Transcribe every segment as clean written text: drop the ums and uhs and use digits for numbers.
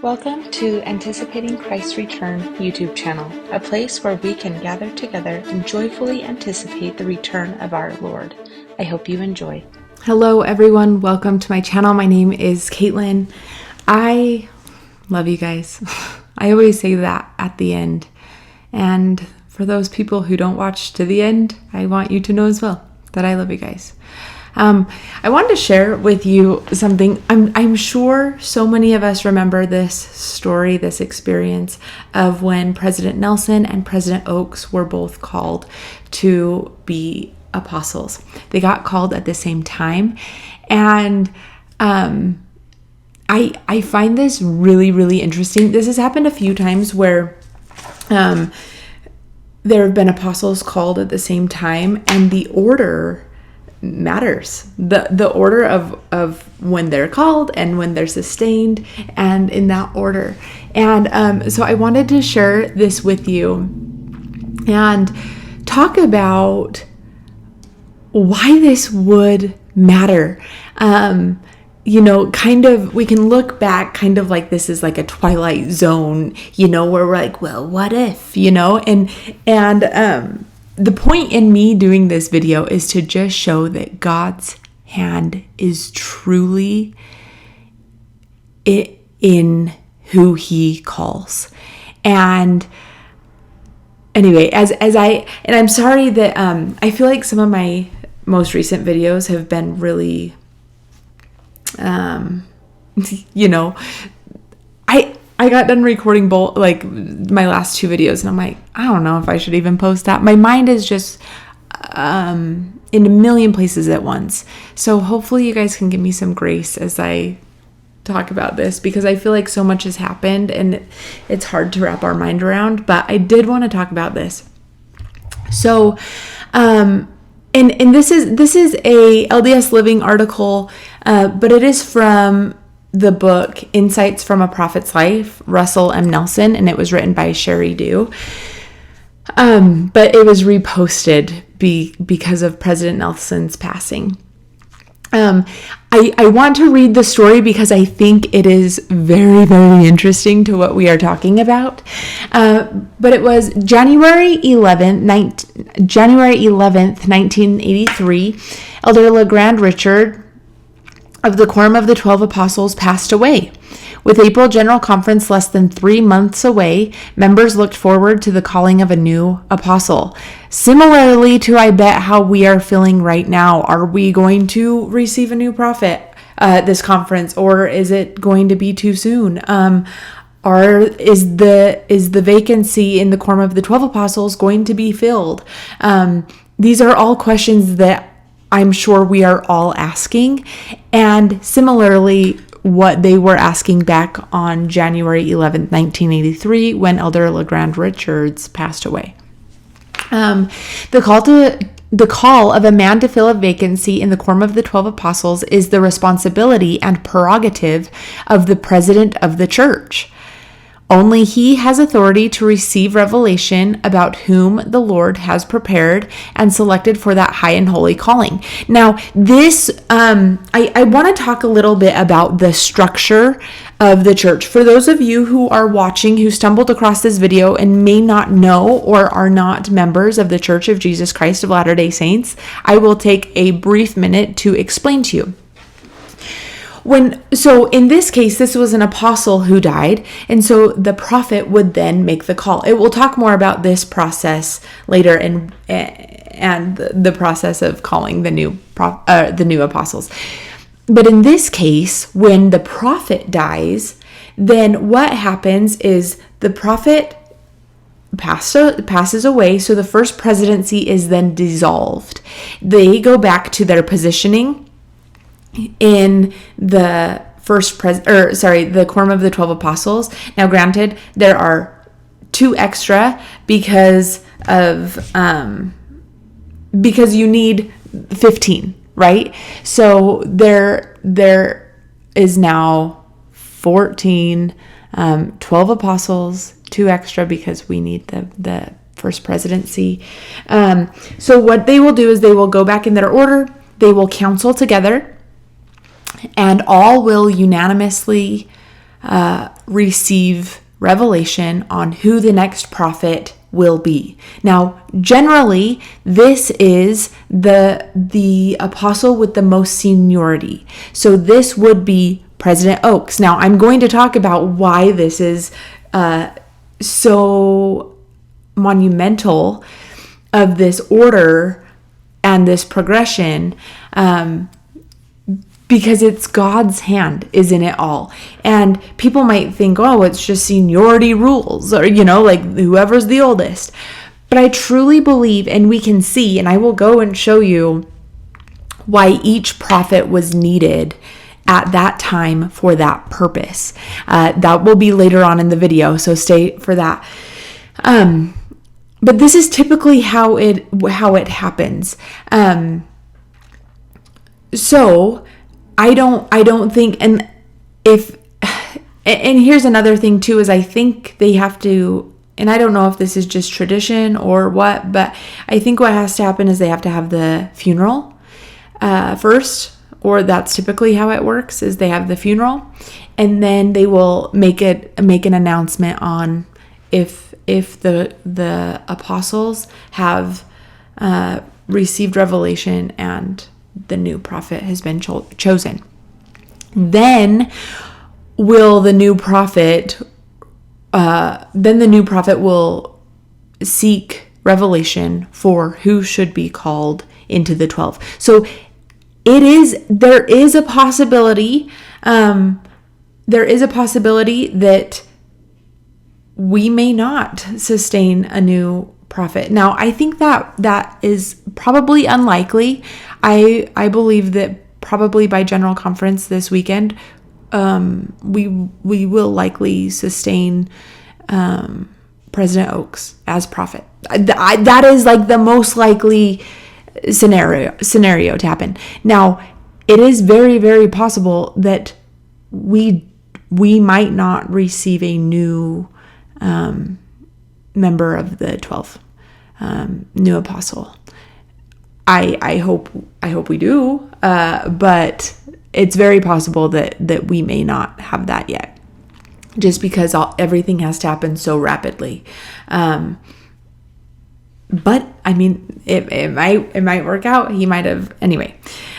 Welcome to Anticipating Christ's Return YouTube channel, a place where we can gather together and joyfully anticipate the return of our Lord. I hope you enjoy. Hello everyone, welcome to my channel. My name is Caitlin. I love you guys. I always say that at the end. And for those people who don't watch to the end, I want you to know as well that I love you guys. I wanted to share with you something. I'm sure so many of us remember this story, this experience of when President Nelson and President Oaks were both called to be apostles. They got called at the same time. And I find this really, really interesting. This has happened a few times where there have been apostles called at the same time, and the order matters. The order of when they're called and when they're sustained, and in that order. And so I wanted to share this with you and talk about why this would matter. Kind of, we can look back kind of like this is like a Twilight Zone, where we're like, well, what if, and the point in me doing this video is to just show that God's hand is truly in who he calls. And anyway, I'm sorry that I feel like some of my most recent videos have been really I got done recording both, like my last two videos, and I'm like, I don't know if I should even post that. My mind is just in a million places at once. So hopefully you guys can give me some grace as I talk about this, because I feel like so much has happened and it's hard to wrap our mind around, but I did want to talk about this. So, and this is a LDS Living article, but it is from the book Insights from a Prophet's Life, Russell M. Nelson, and it was written by Sherry Dew. But it was reposted because of President Nelson's passing. I want to read the story because I think it is very, very interesting to what we are talking about. But it was January 11th, 1983, Elder LeGrand Richard of the Quorum of the 12 Apostles passed away. With April General Conference less than 3 months away, members looked forward to the calling of a new apostle. Similarly to, I bet, how we are feeling right now. Are we going to receive a new prophet at this conference, or is it going to be too soon? Is the vacancy in the Quorum of the 12 Apostles going to be filled? These are all questions that I'm sure we are all asking, and similarly, what they were asking back on January 11th, 1983, when Elder LeGrand Richards passed away. The call of a man to fill a vacancy in the Quorum of the 12 Apostles is the responsibility and prerogative of the president of the church. Only he has authority to receive revelation about whom the Lord has prepared and selected for that high and holy calling. Now, this, I want to talk a little bit about the structure of the church. For those of you who are watching, who stumbled across this video and may not know or are not members of the Church of Jesus Christ of Latter-day Saints, I will take a brief minute to explain to you. So in this case, this was an apostle who died, and so the prophet would then make the call. We'll talk more about this process later, and the process of calling the new apostles. But in this case, when the prophet dies, then what happens is the prophet passes away, so the first presidency is then dissolved. They go back to their positioning in the the Quorum of the 12 Apostles. Now, granted, there are 2 extra because you need 15, right? So there is now 14, 12 apostles, 2 extra because we need the first presidency. So what they will do is they will go back in their order, they will counsel together, and all will unanimously receive revelation on who the next prophet will be. Now, generally, this is the apostle with the most seniority. So this would be President Oaks. Now, I'm going to talk about why this is so monumental of this order and this progression, because it's God's hand is in it all. And people might think, oh, it's just seniority rules, or, like whoever's the oldest. But I truly believe, and we can see, and I will go and show you why each prophet was needed at that time for that purpose. That will be later on in the video, so stay for that. But this is typically how it happens. So I don't think, and here's another thing too, is I think they have to, and I don't know if this is just tradition or what, but I think what has to happen is they have to have the funeral first, or that's typically how it works, is they have the funeral, and then they will make an announcement on if the apostles have received revelation and the new prophet has been chosen. Then the new prophet will seek revelation for who should be called into the 12. So there is a possibility that we may not sustain a new prophet. Now, I think that is probably unlikely. I believe that probably by General Conference this weekend, we will likely sustain President Oaks as prophet. That is like the most likely scenario to happen. Now, it is very, very possible that we might not receive a new member of the 12, new apostle. I hope we do, but it's very possible that we may not have that yet, just because everything has to happen so rapidly. But I mean, it might work out. He might have anyway.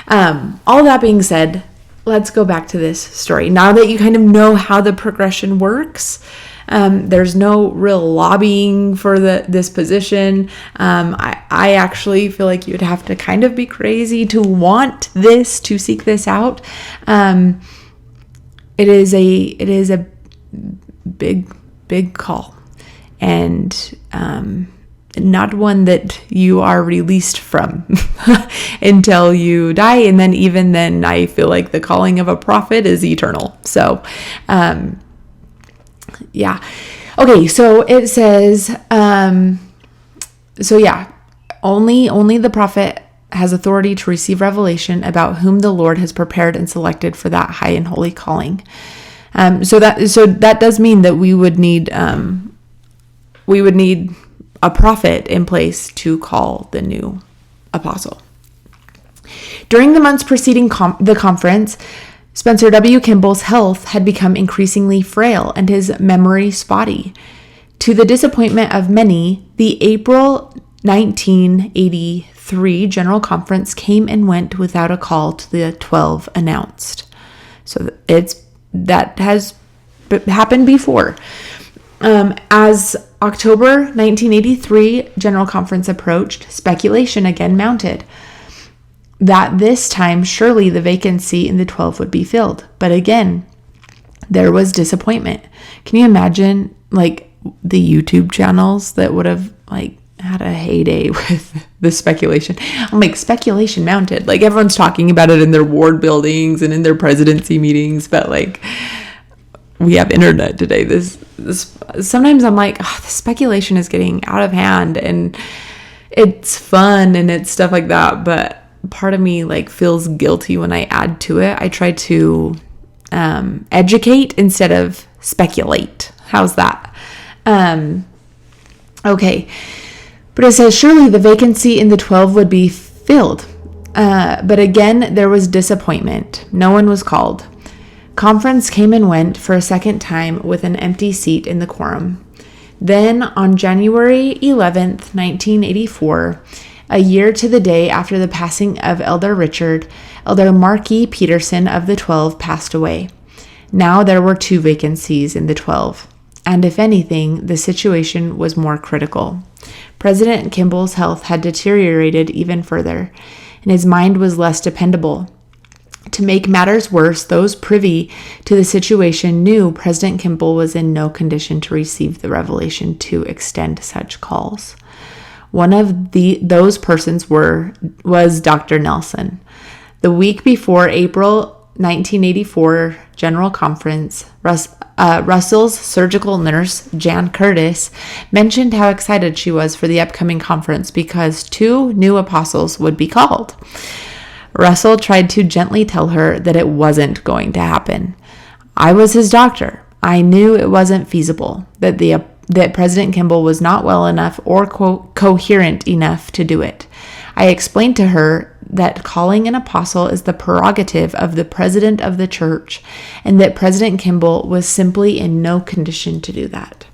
All that being said, let's go back to this story. Now that you kind of know how the progression works, there's no real lobbying for this position. I actually feel like you'd have to kind of be crazy to seek this out. It is a big call, and not one that you are released from until you die. And then even then, I feel like the calling of a prophet is eternal. So, yeah. Okay, so it says, only the prophet has authority to receive revelation about whom the Lord has prepared and selected for that high and holy calling. So that does mean that we would need a prophet in place to call the new apostle. During the months preceding the conference, Spencer W. Kimball's health had become increasingly frail and his memory spotty. To the disappointment of many, the April 1983 General Conference came and went without a call to the 12 announced. So that has happened before. As October 1983 General Conference approached, speculation again mounted that this time surely the vacancy in the 12 would be filled. But again, there was disappointment. Can you imagine like the YouTube channels that would have like had a heyday with the speculation? I'm like, speculation mounted. Like everyone's talking about it in their ward buildings and in their presidency meetings, but like we have internet today. This sometimes I'm like, the speculation is getting out of hand, and it's fun and it's stuff like that, but part of me like feels guilty when I add to it. I try to educate instead of speculate. How's that? Okay. But it says, surely the vacancy in the 12 would be filled. But again, there was disappointment. No one was called. Conference came and went for a second time with an empty seat in the quorum. Then, on January 11th, 1984, a year to the day after the passing of Elder Richard, Elder Mark E. Peterson of the 12 passed away. Now there were 2 vacancies in the 12, and if anything, the situation was more critical. President Kimball's health had deteriorated even further, and his mind was less dependable. To make matters worse, those privy to the situation knew President Kimball was in no condition to receive the revelation to extend such calls. One of those persons was Dr. Nelson. The week before April 1984 General Conference, Russell's surgical nurse, Jan Curtis, mentioned how excited she was for the upcoming conference because 2 new apostles would be called. Russell tried to gently tell her that it wasn't going to happen. I was his doctor. I knew it wasn't feasible, that President Kimball was not well enough or coherent enough to do it. I explained to her that calling an apostle is the prerogative of the president of the church, and that President Kimball was simply in no condition to do that.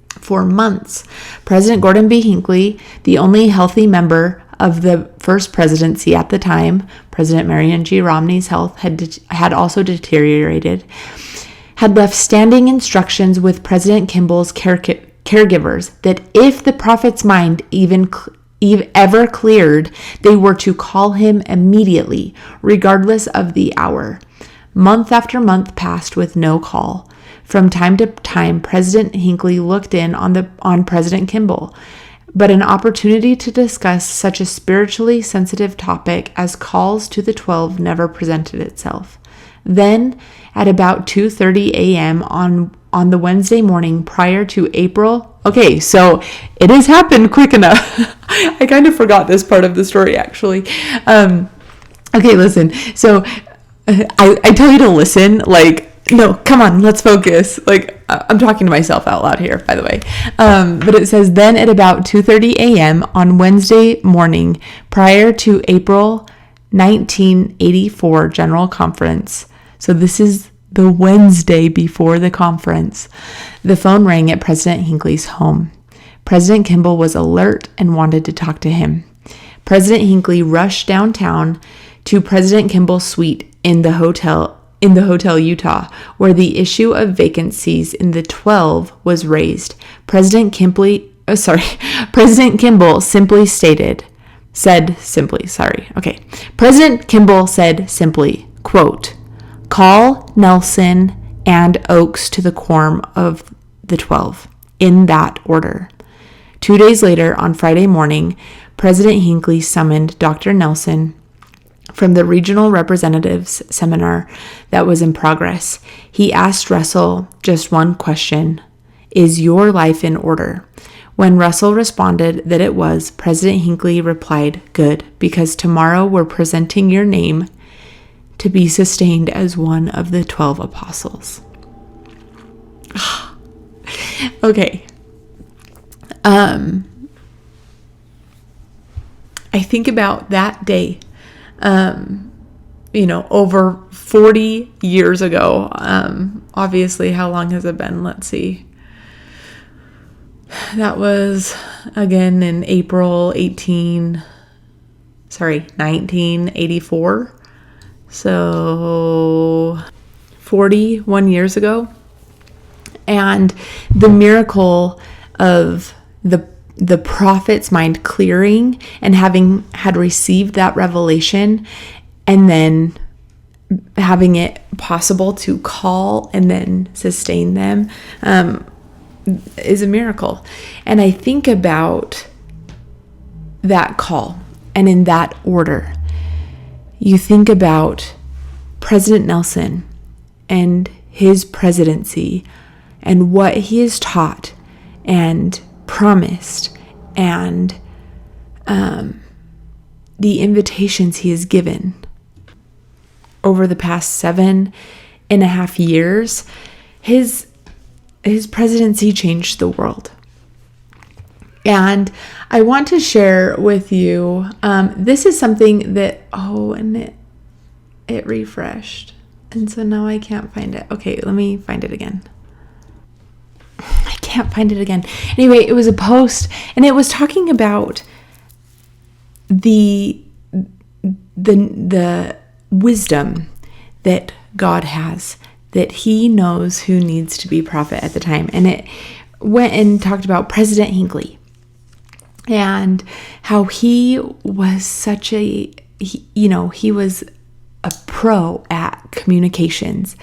For months, President Gordon B. Hinckley, the only healthy member of the first presidency at the time, President Marion G. Romney's health had also deteriorated, had left standing instructions with President Kimball's caregivers that if the prophet's mind ever cleared, they were to call him immediately, regardless of the hour. Month after month passed with no call. From time to time, President Hinckley looked in on President Kimball, but an opportunity to discuss such a spiritually sensitive topic as calls to the 12 never presented itself. Then, at about 2:30 a.m. on the Wednesday morning prior to April, okay, so it has happened quick enough. I kind of forgot this part of the story, actually. Okay, listen. So I tell you to listen, like, no, come on, let's focus. Like, I'm talking to myself out loud here, by the way. But it says, then at about 2:30 a.m. on Wednesday morning prior to April 1984 General Conference. So this is the Wednesday before the conference. The phone rang at President Hinckley's home. President Kimball was alert and wanted to talk to him. President Hinckley rushed downtown to President Kimball's suite in the Hotel Utah, where the issue of vacancies in the 12 was raised. President Kimball President Kimball said simply, quote, "Call Nelson and Oakes to the quorum of the 12, in that order." 2 days later, on Friday morning, President Hinckley summoned Dr. Nelson from the regional representatives seminar that was in progress. He asked Russell just one question: "Is your life in order?" When Russell responded that it was, President Hinckley replied, "Good, because tomorrow we're presenting your name to be sustained as one of the 12 apostles." Okay. I think about that day, over 40 years ago. Obviously, how long has it been? Let's see. That was, again, in April 1984. So 41 years ago. And the miracle of the prophet's mind clearing and having had received that revelation and then having it possible to call and then sustain them is a miracle. And I think about that call, and in that order, you think about President Nelson and his presidency and what he has taught and promised and the invitations he has given over the past 7.5 years. His presidency changed the world. And I want to share with you, this is something that, and it refreshed. And so now I can't find it. Okay, let me find it again. I can't find it again. Anyway, it was a post, and it was talking about the wisdom that God has, that he knows who needs to be prophet at the time. And it went and talked about President Hinckley and how he was he was a pro at communications.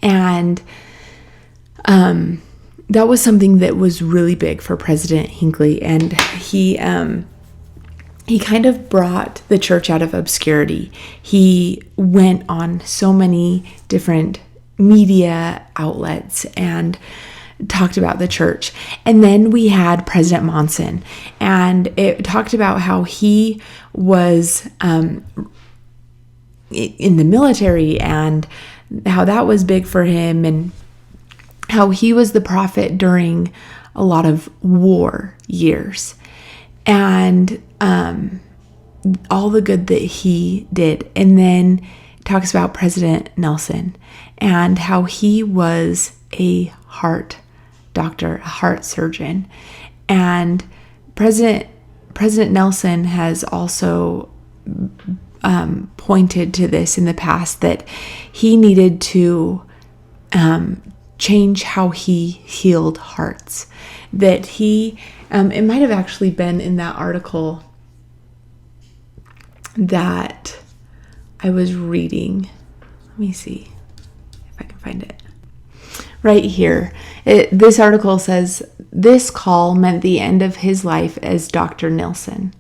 And that was something that was really big for President Hinckley. And he kind of brought the church out of obscurity. He went on so many different media outlets and talked about the church. And then we had President Monson, and it talked about how he was in the military and how that was big for him, and how he was the prophet during a lot of war years, and all the good that he did. And then talks about President Nelson and how he was a heart doctor, a heart surgeon. And President Nelson has also pointed to this in the past, that he needed to change how he healed hearts. That he, it might have actually been in that article that I was reading. Let me see if I can find it. Right here. This article says, this call meant the end of his life as Dr. Nilsson.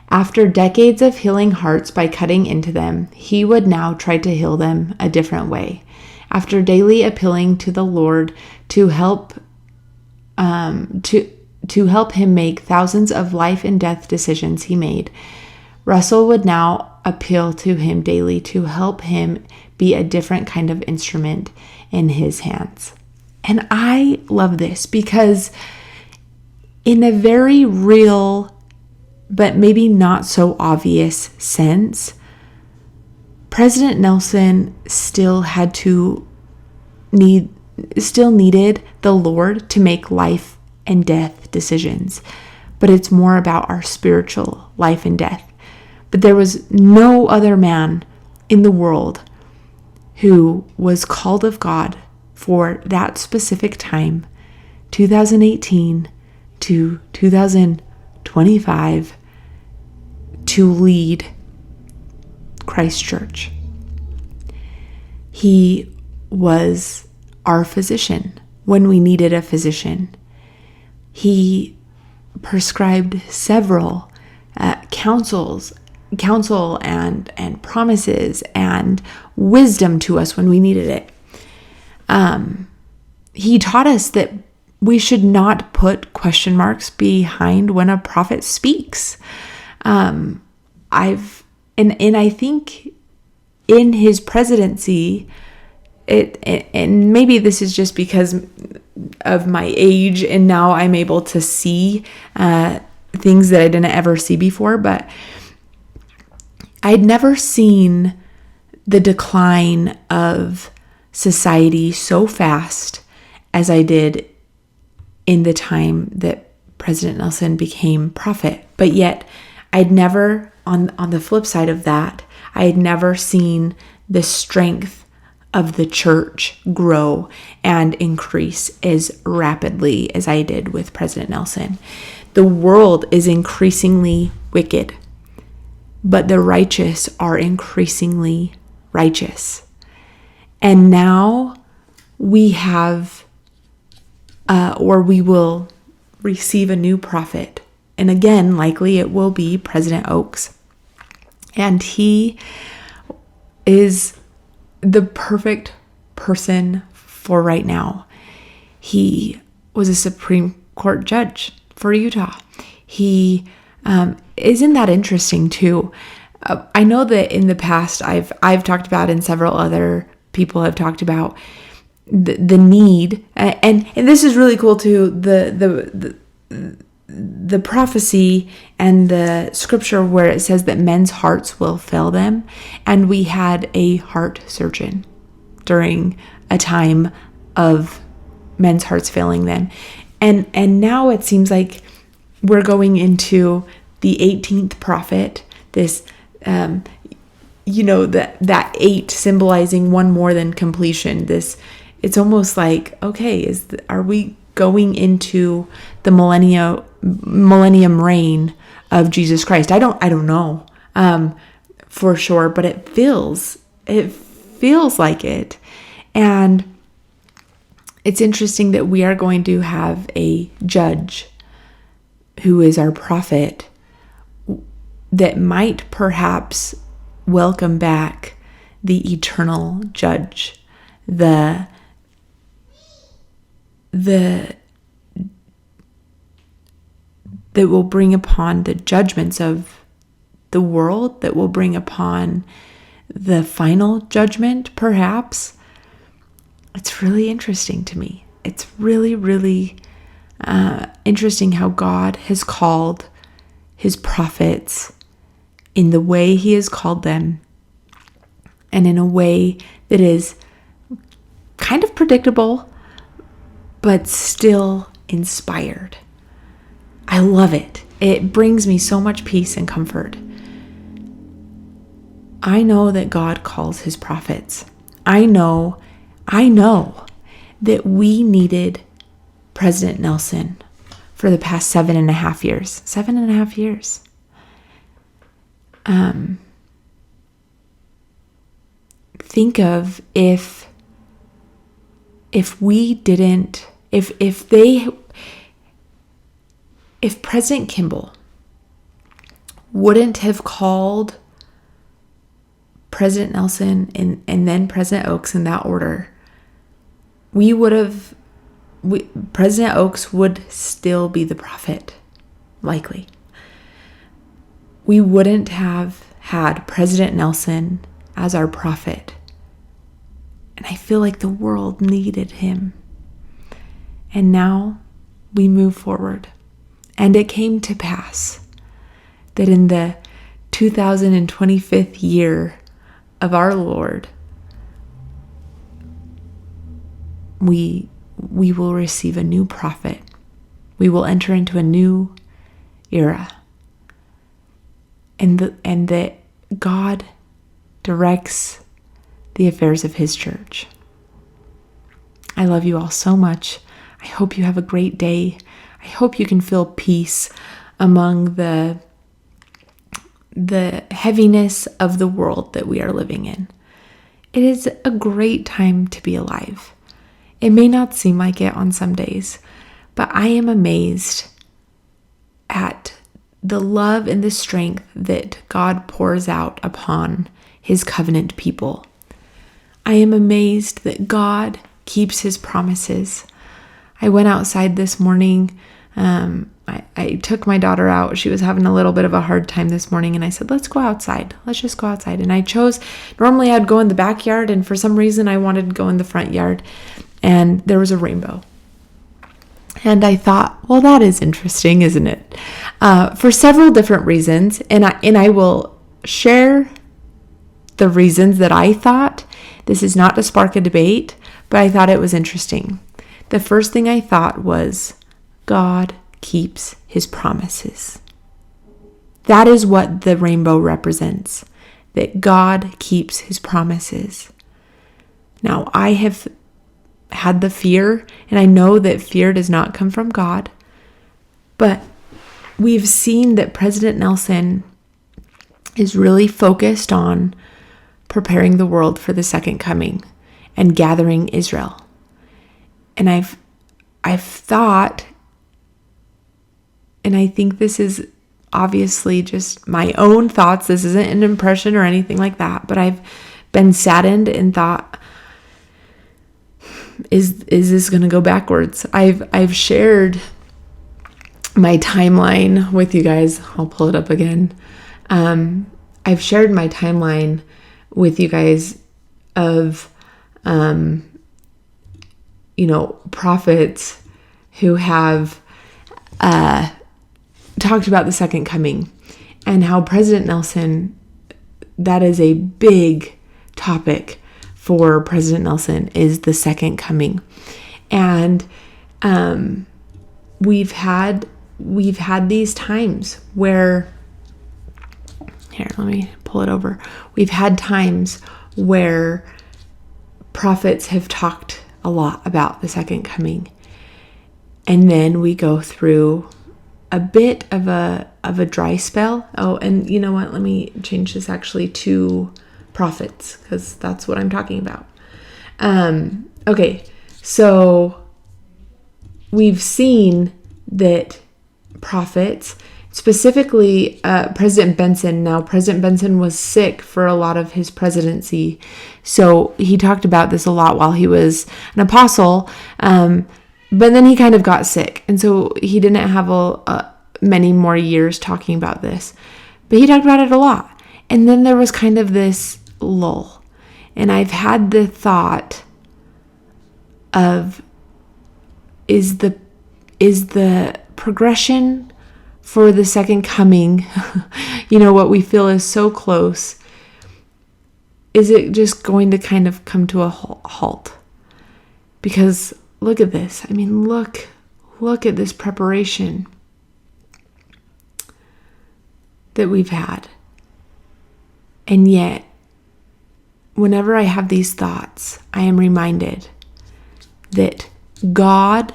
After decades of healing hearts by cutting into them, he would now try to heal them a different way. After daily appealing to the Lord to help him make thousands of life and death decisions he made, Russell would now appeal to him daily to help him be a different kind of instrument in his hands. And I love this because in a very real, but maybe not so obvious sense, President Nelson still needed the Lord to make life and death decisions. But it's more about our spiritual life and death. But there was no other man in the world who was called of God for that specific time, 2018 to 2025, to lead Christ Church. He was our physician when we needed a physician. He prescribed several counsel and promises and wisdom to us when we needed it. He taught us that we should not put question marks behind when a prophet speaks. I think in his presidency, and maybe this is just because of my age, and now I'm able to see things that I didn't ever see before, but I'd never seen the decline of society so fast as I did in the time that President Nelson became prophet. But yet I'd never, on the flip side of that, I had never seen the strength of the church grow and increase as rapidly as I did with President Nelson. The world is increasingly wicked, but the righteous are increasingly righteous. And now we have, we will receive a new prophet. And again, likely it will be President Oaks. And he is the perfect person for right now. He was a Supreme Court judge for Utah. He isn't that interesting too? I know that in the past I've talked about, and several other people have talked about the need, and this is really cool too. The prophecy and the scripture where it says that men's hearts will fail them, and we had a heart surgeon during a time of men's hearts failing then. And now it seems like we're going into the 18th prophet, this, that 8 symbolizing one more than completion. It's almost like, okay, are we going into the millennium reign of Jesus Christ? I don't know for sure, but it feels like it. And it's interesting that we are going to have a judge who is our prophet that might perhaps welcome back the eternal judge, that will bring upon the judgments of the world, that will bring upon the final judgment, perhaps. It's really interesting to me. It's really, really interesting how God has called his prophets in the way he has called them, and in a way that is kind of predictable, but still inspired. I love it. It brings me so much peace and comfort. I know that God calls his prophets. I know that we needed President Nelson for the past 7.5 years. 7.5 years. Think of if President Kimball wouldn't have called President Nelson and then President Oaks in that order, President Oaks would still be the prophet, likely. We wouldn't have had President Nelson as our prophet. And I feel like the world needed him. And now we move forward. And it came to pass that in the 2025th year of our Lord, we will receive a new prophet. We will enter into a new era. And that God directs the affairs of his church. I love you all so much. I hope you have a great day. I hope you can feel peace among the heaviness of the world that we are living in. It is a great time to be alive. It may not seem like it on some days, but I am amazed at the love and the strength that God pours out upon his covenant people. I am amazed that God keeps his promises. I went outside this morning. I took my daughter out. She was having a little bit of a hard time this morning, and I said, let's go outside. Let's just go outside. And I chose, normally I'd go in the backyard, and for some reason I wanted to go in the front yard, and there was a rainbow. And I thought, well, that is interesting, isn't it? For several different reasons, and I will share the reasons that I thought. This is not to spark a debate, but I thought it was interesting. The first thing I thought was, God keeps his promises. That is what the rainbow represents, that God keeps his promises. Now, I have had the fear, and I know that fear does not come from God, but we've seen that President Nelson is really focused on preparing the world for the second coming and gathering Israel. And I've thought, and I think this is obviously just my own thoughts, this isn't an impression or anything like that, but I've been saddened and thought, is this going to go backwards? I've shared my timeline with you guys. I'll pull it up again. I've shared my timeline with you guys of, prophets who have talked about the second coming, and how President Nelson, that is a big topic for President Nelson is the second coming. And we've had these times where, here, let me pull it over. We've had times where prophets have talked a lot about the second coming. And then we go through a bit of a dry spell. Oh, and you know what? Let me change this actually to prophets, because that's what I'm talking about. Okay, so we've seen that prophets, specifically President Benson. Now, President Benson was sick for a lot of his presidency, so he talked about this a lot while he was an apostle, but then he kind of got sick, and so he didn't have many more years talking about this, but he talked about it a lot. And then there was kind of this lull, and I've had the thought of, is the progression for the second coming, what we feel is so close, is it just going to kind of come to a halt? Because look at this. I mean, look at this preparation that we've had. And yet, whenever I have these thoughts, I am reminded that God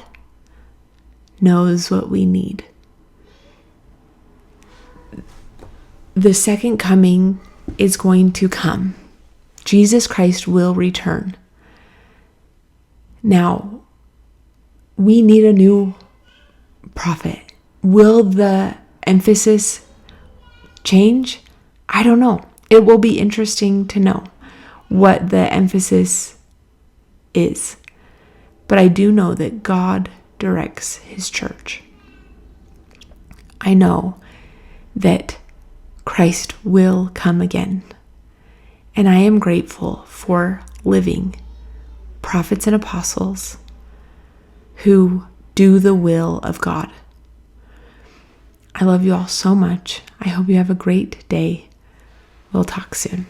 knows what we need. The second coming is going to come. Jesus Christ will return. Now, we need a new prophet. Will the emphasis change? I don't know. It will be interesting to know what the emphasis is. But I do know that God directs his church. I know that Christ will come again. And I am grateful for living prophets and apostles who do the will of God. I love you all so much. I hope you have a great day. We'll talk soon.